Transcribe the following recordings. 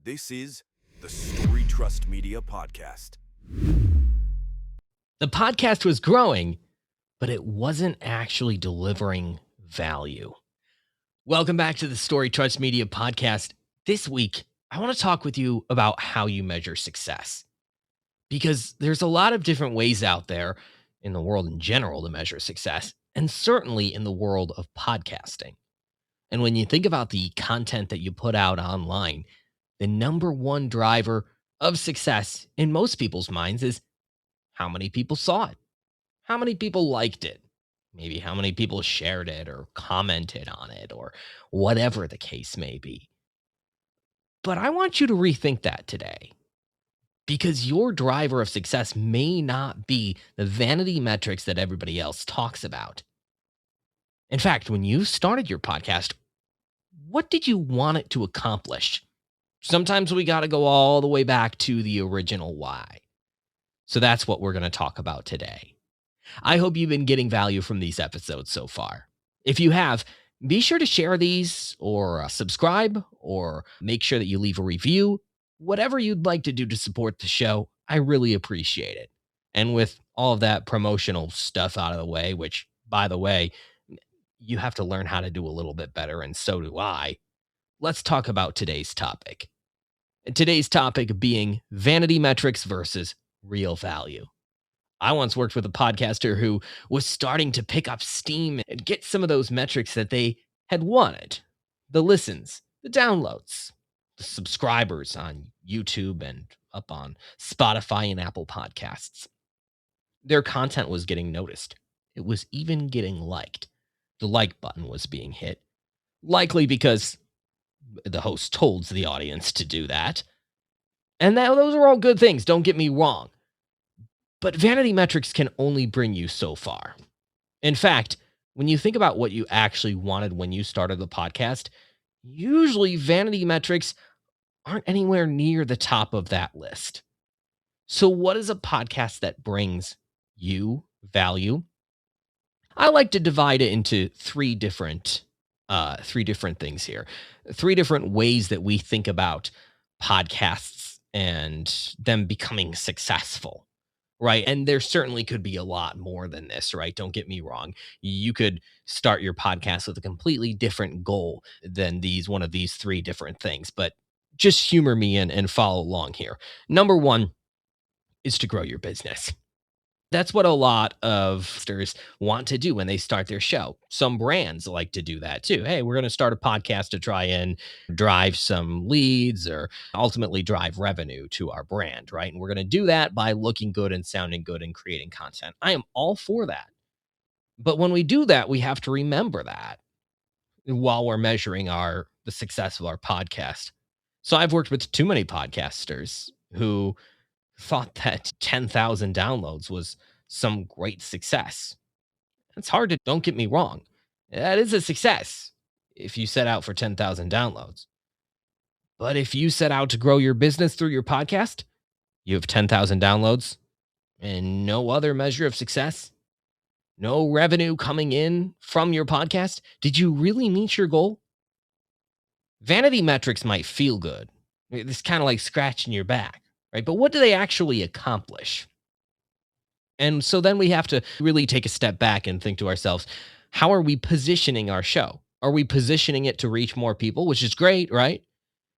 This is the StoryTrust Media Podcast. The podcast was growing, but it wasn't actually delivering value. Welcome back to the StoryTrust Media Podcast. This week, I want to talk with you about how you measure success. Because there's a lot of different ways out there in the world in general to measure success, and certainly in the world of podcasting. And when you think about the content that you put out online, the number one driver of success in most people's minds is how many people saw it, how many people liked it, maybe how many people shared it or commented on it or whatever the case may be. But I want you to rethink that today, because your driver of success may not be the vanity metrics that everybody else talks about. In fact, when you started your podcast, what did you want it to accomplish? Sometimes we got to go all the way back to the original why. So that's what we're going to talk about today. I hope you've been getting value from these episodes so far. If you have, be sure to share these or subscribe or make sure that you leave a review. Whatever you'd like to do to support the show, I really appreciate it. And with all of that promotional stuff out of the way, which, by the way, you have to learn how to do a little bit better, and so do I, let's talk about today's topic. Today's topic being vanity metrics versus real value. I once worked with a podcaster who was starting to pick up steam and get some of those metrics that they had wanted. The listens, the downloads, the subscribers on YouTube and up on Spotify and Apple Podcasts. Their content was getting noticed. It was even getting liked. The like button was being hit, likely because the host told the audience to do that. And those are all good things, don't get me wrong. But vanity metrics can only bring you so far. In fact, when you think about what you actually wanted when you started the podcast, usually vanity metrics aren't anywhere near the top of that list. So what is a podcast that brings you value? I like to divide it into three different things here. Three different ways that we think about podcasts and them becoming successful, right? And there certainly could be a lot more than this, right? Don't get me wrong. You could start your podcast with a completely different goal than one of these three different things, but just humor me and follow along here. Number one is to grow your business. That's what a lot of stars want to do when they start their show. Some brands like to do that too. Hey, we're going to start a podcast to try and drive some leads or ultimately drive revenue to our brand, right? And we're going to do that by looking good and sounding good and creating content. I am all for that. But when we do that, we have to remember that while we're measuring the success of our podcast. So I've worked with too many podcasters who thought that 10,000 downloads was some great success. It's hard to, don't get me wrong. That is a success if you set out for 10,000 downloads. But if you set out to grow your business through your podcast, you have 10,000 downloads and no other measure of success, no revenue coming in from your podcast. Did you really meet your goal? Vanity metrics might feel good. It's kind of like scratching your back. Right? But what do they actually accomplish? And so then we have to really take a step back and think to ourselves, how are we positioning our show? Are we positioning it to reach more people, which is great, right?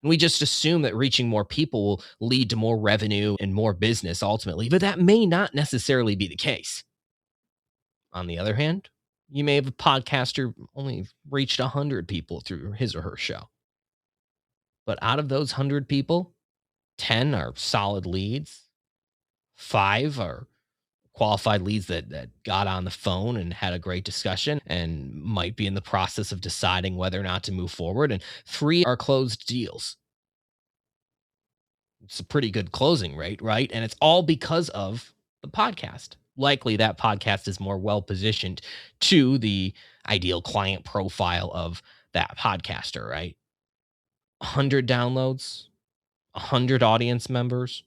And we just assume that reaching more people will lead to more revenue and more business ultimately, but that may not necessarily be the case. On the other hand, you may have a podcaster only reached 100 people through his or her show. But out of those 100 people, 10 are solid leads. 5 are qualified leads that got on the phone and had a great discussion and might be in the process of deciding whether or not to move forward. And 3 are closed deals. It's a pretty good closing rate, right? And it's all because of the podcast. Likely that podcast is more well-positioned to the ideal client profile of that podcaster, right? 100 downloads, 100 audience members,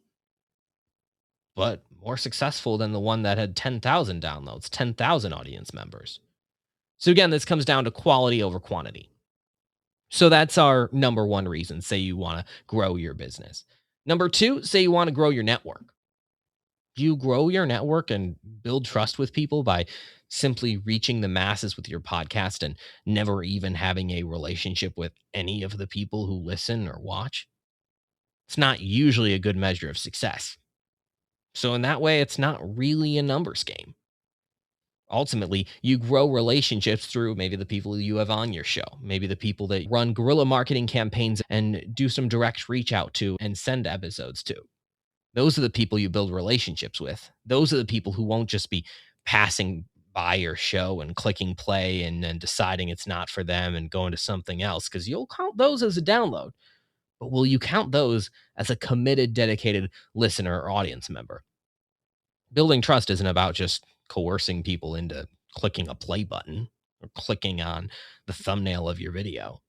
but more successful than the one that had 10,000 downloads, 10,000 audience members. So again, this comes down to quality over quantity. So that's our number one reason. Say you want to grow your business. Number two, say you want to grow your network. You grow your network and build trust with people by simply reaching the masses with your podcast and never even having a relationship with any of the people who listen or watch. It's not usually a good measure of success. So, in that way, it's not really a numbers game. Ultimately, you grow relationships through maybe the people you have on your show, maybe the people that run guerrilla marketing campaigns and do some direct reach out to and send episodes to. Those are the people you build relationships with. Those are the people who won't just be passing by your show and clicking play and then deciding it's not for them and going to something else, because you'll count those as a download. But will you count those as a committed, dedicated listener or audience member? Building trust isn't about just coercing people into clicking a play button or clicking on the thumbnail of your video.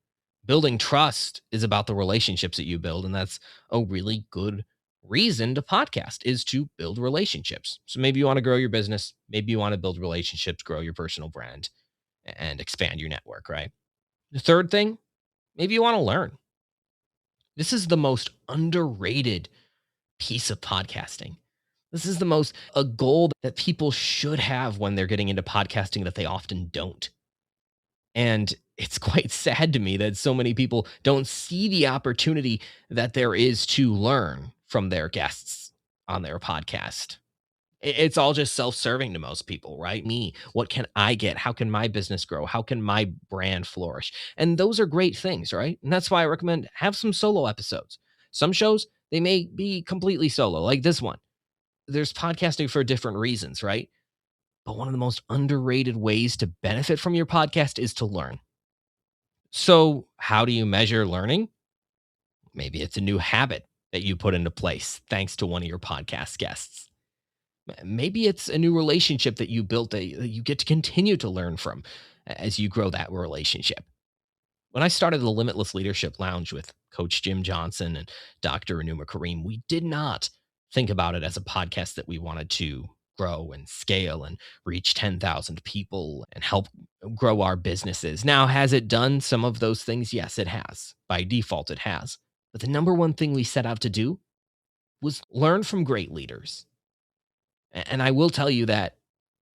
Building trust is about the relationships that you build, and that's a really good reason to podcast, is to build relationships. So maybe you want to grow your business, maybe you want to build relationships, grow your personal brand, and expand your network, right? The third thing, maybe you want to learn. This is the most underrated piece of podcasting. This is the most a goal that people should have when they're getting into podcasting that they often don't. And it's quite sad to me that so many people don't see the opportunity that there is to learn from their guests on their podcast. It's all just self-serving to most people, right? Me, what can I get? How can my business grow? How can my brand flourish? And those are great things, right? And that's why I recommend have some solo episodes. Some shows, they may be completely solo, like this one. There's podcasting for different reasons, right? But one of the most underrated ways to benefit from your podcast is to learn. So, how do you measure learning? Maybe it's a new habit that you put into place thanks to one of your podcast guests. Maybe it's a new relationship that you built that you get to continue to learn from as you grow that relationship. When I started the Limitless Leadership Lounge with Coach Jim Johnson and Dr. Anuma Kareem, we did not think about it as a podcast that we wanted to grow and scale and reach 10,000 people and help grow our businesses. Now, has it done some of those things? Yes, it has. By default, it has. But the number one thing we set out to do was learn from great leaders. And I will tell you that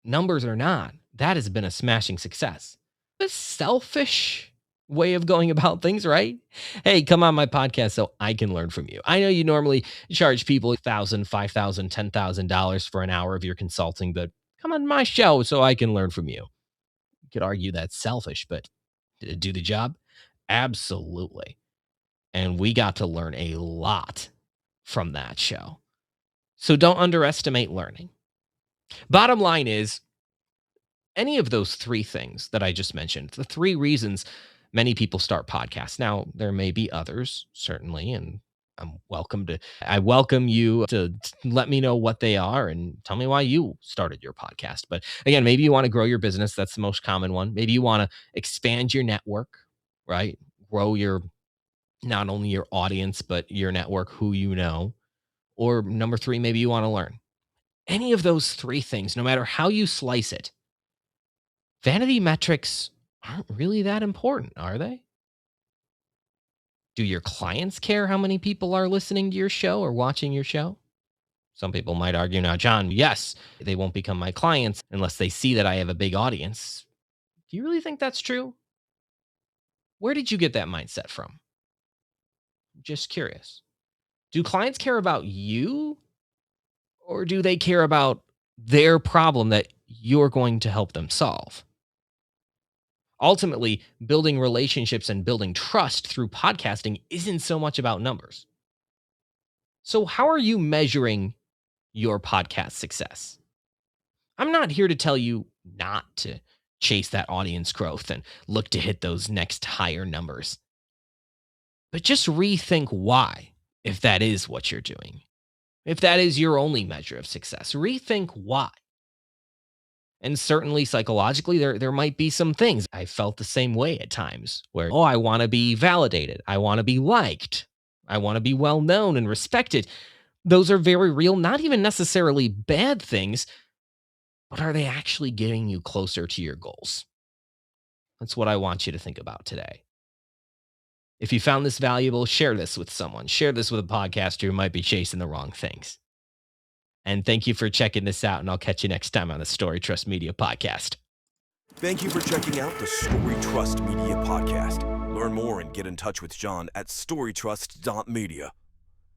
numbers or not, that has been a smashing success. A selfish way of going about things, right? Hey, come on my podcast so I can learn from you. I know you normally charge people $1,000, $5,000, $10,000 for an hour of your consulting, but come on my show so I can learn from you. You could argue that's selfish, but did it do the job? Absolutely. And we got to learn a lot from that show. So don't underestimate learning. Bottom line is, any of those three things that I just mentioned, the three reasons many people start podcasts. Now, there may be others, certainly, and I welcome you to let me know what they are and tell me why you started your podcast. But again, maybe you want to grow your business. That's the most common one. Maybe you want to expand your network, right? Grow not only your audience, but your network, who you know. Or number three, maybe you want to learn. Any of those three things, no matter how you slice it, vanity metrics aren't really that important, are they? Do your clients care how many people are listening to your show or watching your show? Some people might argue now, Jon, yes, they won't become my clients unless they see that I have a big audience. Do you really think that's true? Where did you get that mindset from? Just curious. Do clients care about you, or do they care about their problem that you're going to help them solve? Ultimately, building relationships and building trust through podcasting isn't so much about numbers. So, how are you measuring your podcast success? I'm not here to tell you not to chase that audience growth and look to hit those next higher numbers, but just rethink why, if that is what you're doing. If that is your only measure of success, rethink why. And certainly psychologically, there might be some things. I felt the same way at times where, oh, I want to be validated. I want to be liked. I want to be well known and respected. Those are very real, not even necessarily bad things, but are they actually getting you closer to your goals? That's what I want you to think about today. If you found this valuable, share this with someone. Share this with a podcaster who might be chasing the wrong things. And thank you for checking this out, and I'll catch you next time on the StoryTrust Media Podcast. Thank you for checking out the StoryTrust Media Podcast. Learn more and get in touch with Jon at StoryTrust.media.